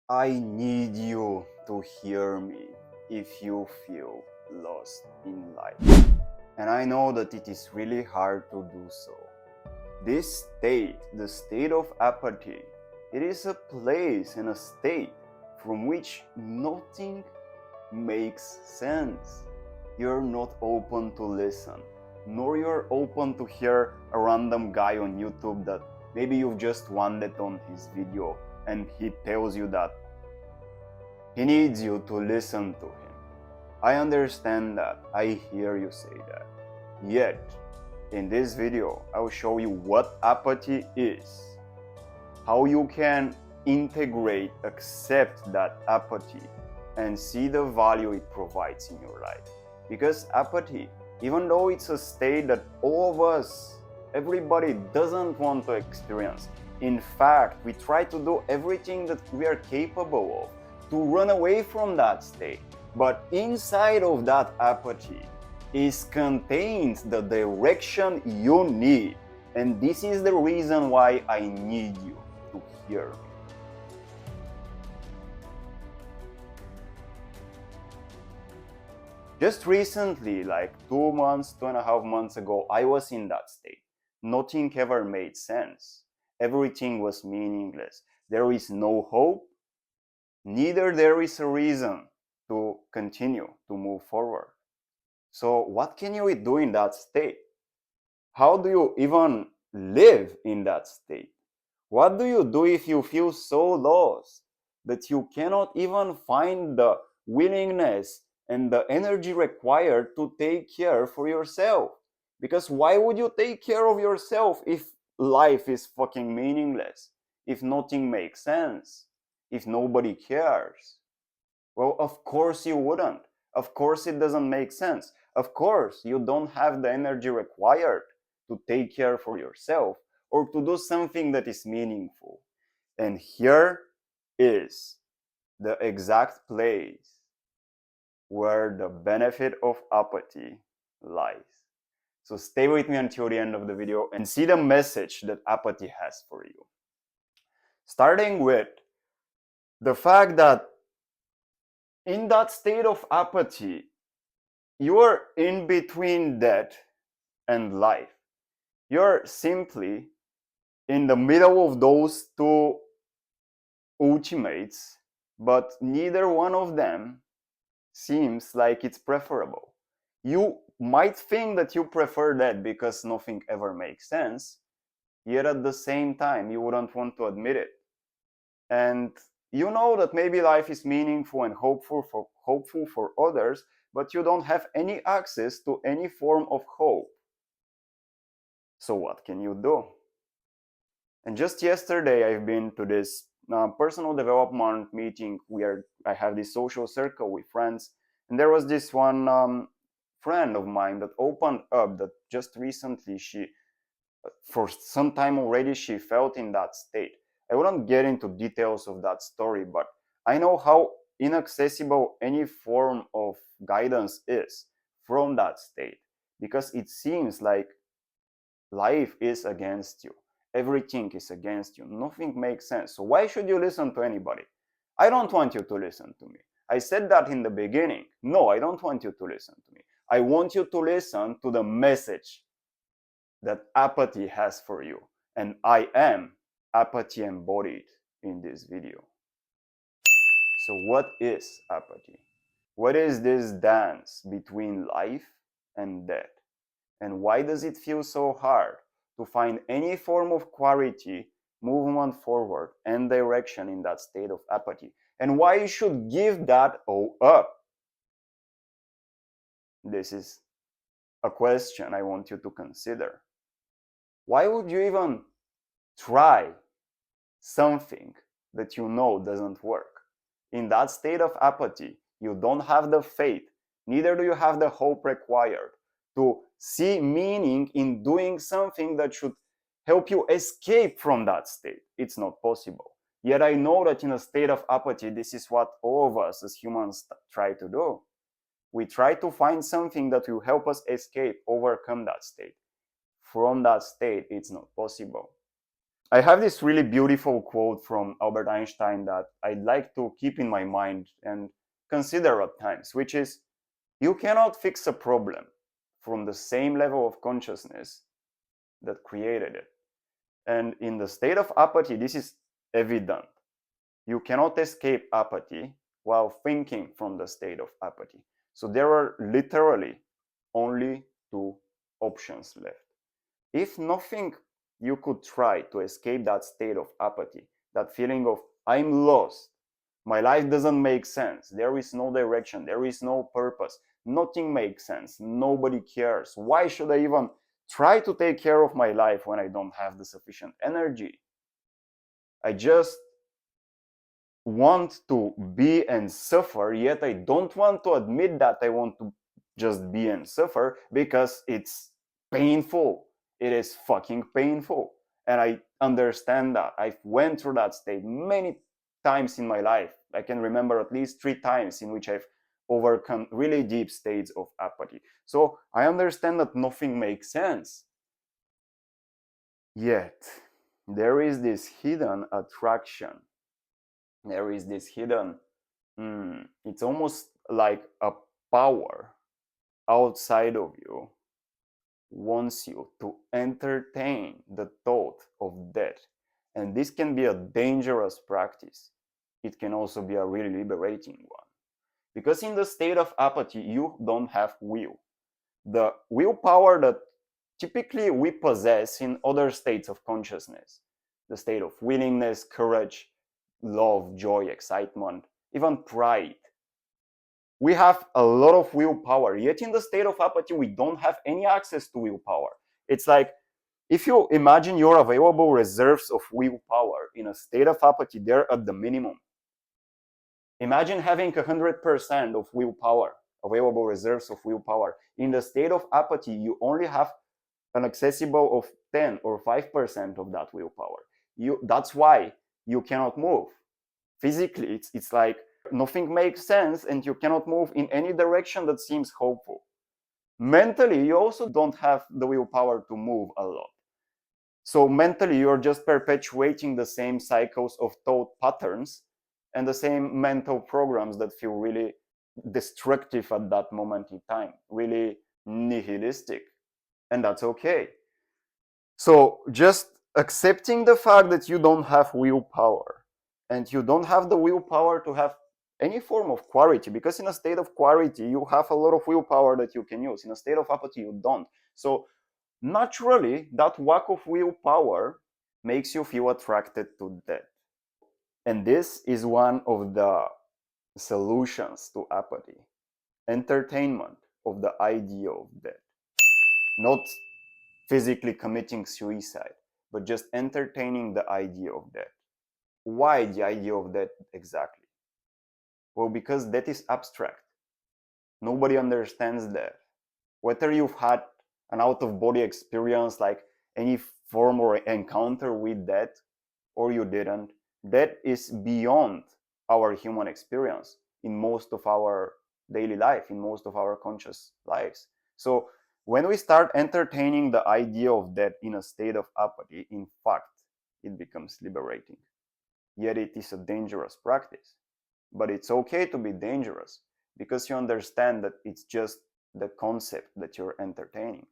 I need you to hear me if you feel lost in life. And I know that it is really hard to do so. This state, the state of apathy, it is a place and a state from which nothing makes sense. You're not open to listen, nor you're open to hear a random guy on YouTube that maybe you've just wandered on his video and he tells you that he needs you to listen to him. I understand that. I hear you say that. Yet, in this video, I will show you what apathy is, how you can integrate, accept that apathy, and see the value it provides in your life. Because apathy, even though it's a state that all of us, everybody doesn't want to experience, in fact, we try to do everything that we are capable of to run away from that state. But inside of that apathy is contains the direction you need. And this is the reason why I need you to hear me. Just recently, like 2 months, 2.5 months ago, I was in that state. Nothing ever made sense. Everything was meaningless. There is no hope, neither there is a reason to continue to move forward. So what can you do in that state? How do you even live in that state? What do you do if you feel so lost that you cannot even find the willingness and the energy required to take care for yourself? Because why would you take care of yourself if life is fucking meaningless? If nothing makes sense? If nobody cares? Well, of course you wouldn't. Of course it doesn't make sense. Of course you don't have the energy required to take care for yourself or to do something that is meaningful. And here is the exact place where the benefit of apathy lies. So stay with me until the end of the video and see the message that apathy has for you. Starting with the fact that in that state of apathy, you are in between death and life. You're simply in the middle of those two ultimates, but neither one of them seems like it's preferable. You might think that you prefer that because nothing ever makes sense, yet at the same time, you wouldn't want to admit it. And you know that maybe life is meaningful and hopeful for others, but you don't have any access to any form of hope. So what can you do? And just yesterday, I've been to this personal development meeting where I have this social circle with friends, and there was this one friend of mine that opened up that just recently for some time already, she felt in that state. I wouldn't get into details of that story, but I know how inaccessible any form of guidance is from that state, because it seems like life is against you. Everything is against you. Nothing makes sense. So why should you listen to anybody? I don't want you to listen to me. I said that in the beginning. No, I don't want you to listen to me. I want you to listen to the message that apathy has for you. And I am apathy embodied in this video. So what is apathy? What is this dance between life and death? And why does it feel so hard to find any form of clarity, movement forward, and direction in that state of apathy? And why you should give that all up? This is a question I want you to consider. Why would you even try something that you know doesn't work? In that state of apathy, you don't have the faith, neither do you have the hope required to see meaning in doing something that should help you escape from that state. It's not possible. Yet I know that in a state of apathy, this is what all of us as humans try to do. We try to find something that will help us escape, overcome that state. From that state, it's not possible. I have this really beautiful quote from Albert Einstein that I'd like to keep in my mind and consider at times, which is, you cannot fix a problem from the same level of consciousness that created it. And in the state of apathy, this is evident. You cannot escape apathy while thinking from the state of apathy. So there are literally only two options left. If nothing, you could try to escape that state of apathy, that feeling of, I'm lost, my life doesn't make sense, there is no direction, there is no purpose, nothing makes sense, nobody cares. Why should I even try to take care of my life when I don't have the sufficient energy? I just want to be and suffer, yet I don't want to admit that I want to just be and suffer because it's painful. It is fucking painful. And I understand that. I've went through that state many times in my life. I can remember at least 3 times in which I've overcome really deep states of apathy. So I understand that nothing makes sense. Yet there is this hidden attraction. There is this hidden, it's almost like a power outside of you wants you to entertain the thought of death. And this can be a dangerous practice. It can also be a really liberating one. Because in the state of apathy, you don't have will. The willpower that typically we possess in other states of consciousness, the state of willingness, courage, love, joy, excitement, even pride. We have a lot of willpower, yet in the state of apathy, we don't have any access to willpower. It's like, if you imagine your available reserves of willpower in a state of apathy, they're at the minimum. Imagine having 100% of willpower, available reserves of willpower. In the state of apathy, you only have an accessible of 10 or 5% of that willpower. That's why you cannot move. Physically, it's like nothing makes sense and you cannot move in any direction that seems hopeful. Mentally, you also don't have the willpower to move a lot. So mentally, you're just perpetuating the same cycles of thought patterns and the same mental programs that feel really destructive at that moment in time, really nihilistic. And that's okay. So just accepting the fact that you don't have willpower and you don't have the willpower to have any form of clarity, because in a state of clarity, you have a lot of willpower that you can use. In a state of apathy, you don't. So naturally, that lack of willpower makes you feel attracted to death. And this is one of the solutions to apathy: entertainment of the idea of death. Not physically committing suicide, but just entertaining the idea of death. Why the idea of death exactly? Well, because death is abstract. Nobody understands death. Whether you've had an out-of-body experience, like any form or encounter with death, or you didn't, death is beyond our human experience in most of our daily life, in most of our conscious lives. So when we start entertaining the idea of death in a state of apathy, in fact, it becomes liberating. Yet it is a dangerous practice. But it's okay to be dangerous because you understand that it's just the concept that you're entertaining.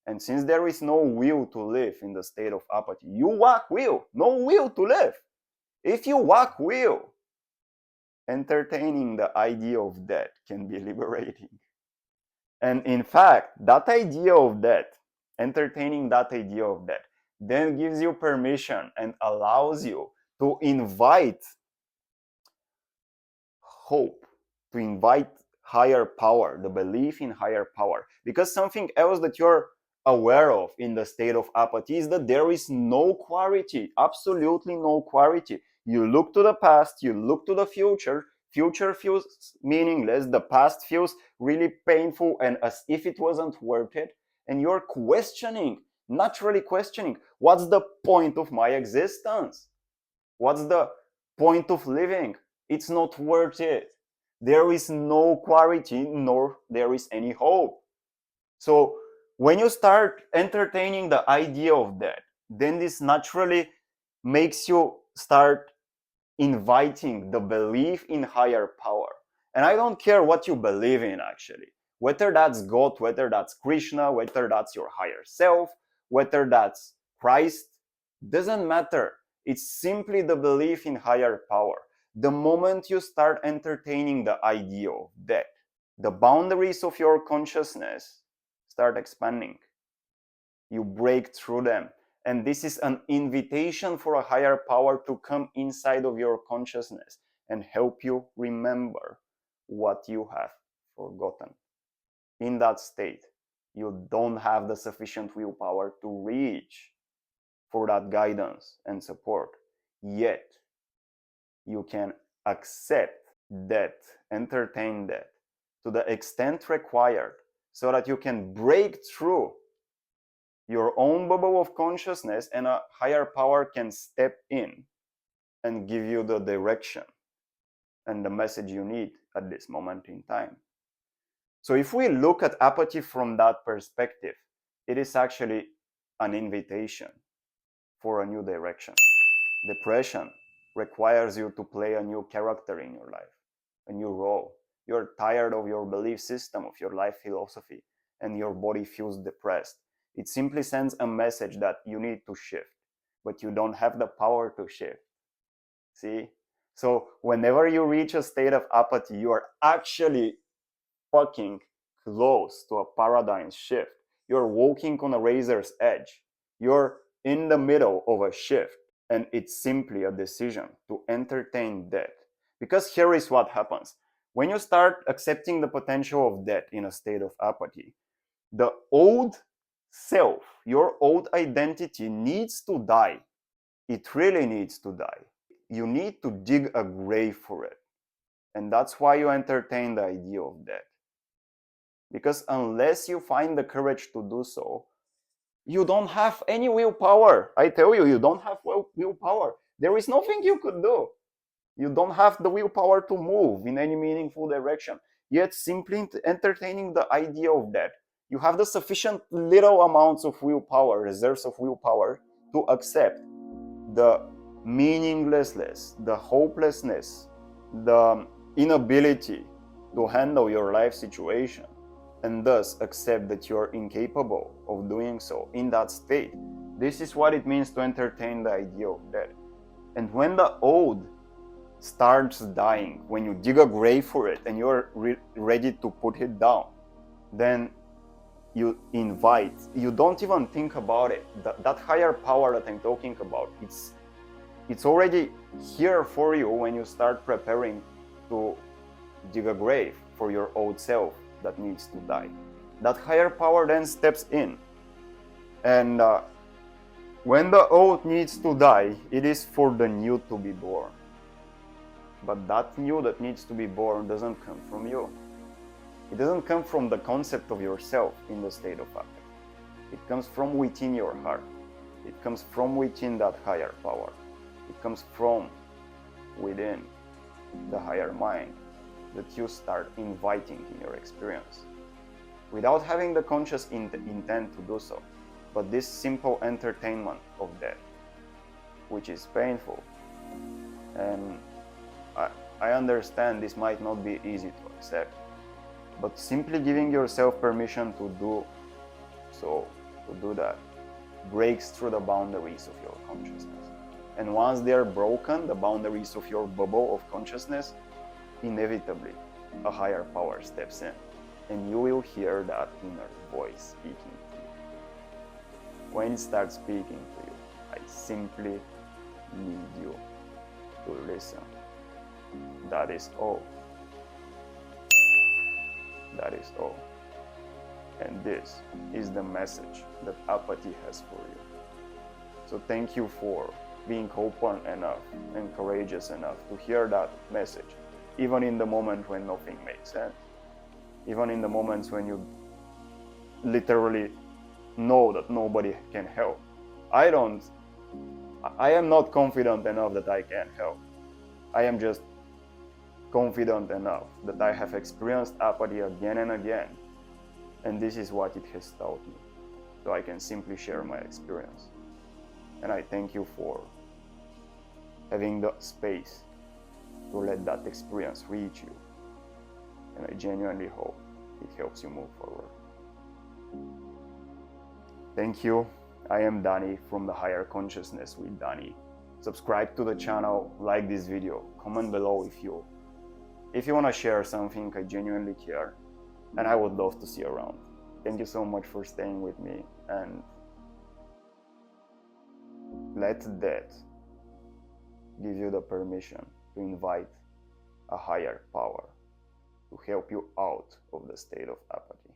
And since there is no will to live in the state of apathy, you lack will, no will to live. If you lack will, entertaining the idea of death can be liberating. And in fact, that idea of death, entertaining that idea of death, then gives you permission and allows you to invite hope, to invite higher power, the belief in higher power. Because something else that you're aware of in the state of apathy is that there is no clarity, absolutely no clarity. You look to the past, you look to the future, future feels meaningless, the past feels really painful and as if it wasn't worth it. And you're questioning, naturally questioning, what's the point of my existence? What's the point of living? It's not worth it. There is no clarity, nor there is any hope. So when you start entertaining the idea of that, then this naturally makes you start inviting the belief in higher power. And I don't care what you believe in, actually. Whether that's God, whether that's Krishna, whether that's your higher self, whether that's Christ, doesn't matter. It's simply the belief in higher power. The moment you start entertaining the idea of death, the boundaries of your consciousness start expanding. You break through them. And this is an invitation for a higher power to come inside of your consciousness and help you remember what you have forgotten. In that state, you don't have the sufficient willpower to reach for that guidance and support. Yet, you can accept that, entertain that to the extent required so that you can break through your own bubble of consciousness and a higher power can step in and give you the direction and the message you need at this moment in time. So if we look at apathy from that perspective, it is actually an invitation for a new direction. Depression requires you to play a new character in your life, a new role. You're tired of your belief system, of your life philosophy, and your body feels depressed. It simply sends a message that you need to shift, but you don't have the power to shift. See? So whenever you reach a state of apathy, you are actually fucking close to a paradigm shift. You're walking on a razor's edge. You're in the middle of a shift, and it's simply a decision to entertain death. Because here is what happens. When you start accepting the potential of death in a state of apathy, the old self, your old identity needs to die. It really needs to die. You need to dig a grave for it. And that's why you entertain the idea of death. Because unless you find the courage to do so, you don't have any willpower. I tell you, you don't have willpower. There is nothing you could do. You don't have the willpower to move in any meaningful direction. Yet simply entertaining the idea of that, you have the sufficient little amounts of willpower, reserves of willpower, to accept the meaninglessness, the hopelessness, the inability to handle your life situation, and thus accept that you're incapable of doing so in that state. This is what it means to entertain the idea of death. And when the old starts dying, when you dig a grave for it and you're ready to put it down, then you invite, you don't even think about it. That higher power that I'm talking about, it's already here for you when you start preparing to dig a grave for your old self that needs to die. That higher power then steps in. And when the old needs to die, it is for the new to be born. But that new that needs to be born doesn't come from you. It doesn't come from the concept of yourself in the state of apathy. It comes from within your heart. It comes from within that higher power. It comes from within the higher mind that you start inviting in your experience without having the conscious intent to do so. But this simple entertainment of death, which is painful, and I understand this might not be easy to accept, but simply giving yourself permission to do so, to do that, breaks through the boundaries of your consciousness. And once they're broken, the boundaries of your bubble of consciousness, inevitably a higher power steps in, and you will hear that inner voice speaking to you. When it starts speaking to you, I simply need you to listen. That is all. That is all. And this is the message that apathy has for you. So thank you for being open enough and courageous enough to hear that message, even in the moment when nothing makes sense, even in the moments when you literally know that nobody can help. I am not confident enough that I can help. I am just confident enough that I have experienced apathy again and again, and this is what it has taught me. So I can simply share my experience. And I thank you for having the space to let that experience reach you. And I genuinely hope it helps you move forward. Thank you. I am Danny from the Higher Consciousness with Danny. Subscribe to the channel, like this video, comment below if you want to share something. I genuinely care, and I would love to see you around. Thank you so much for staying with me, and let that give you the permission to invite a higher power to help you out of the state of apathy.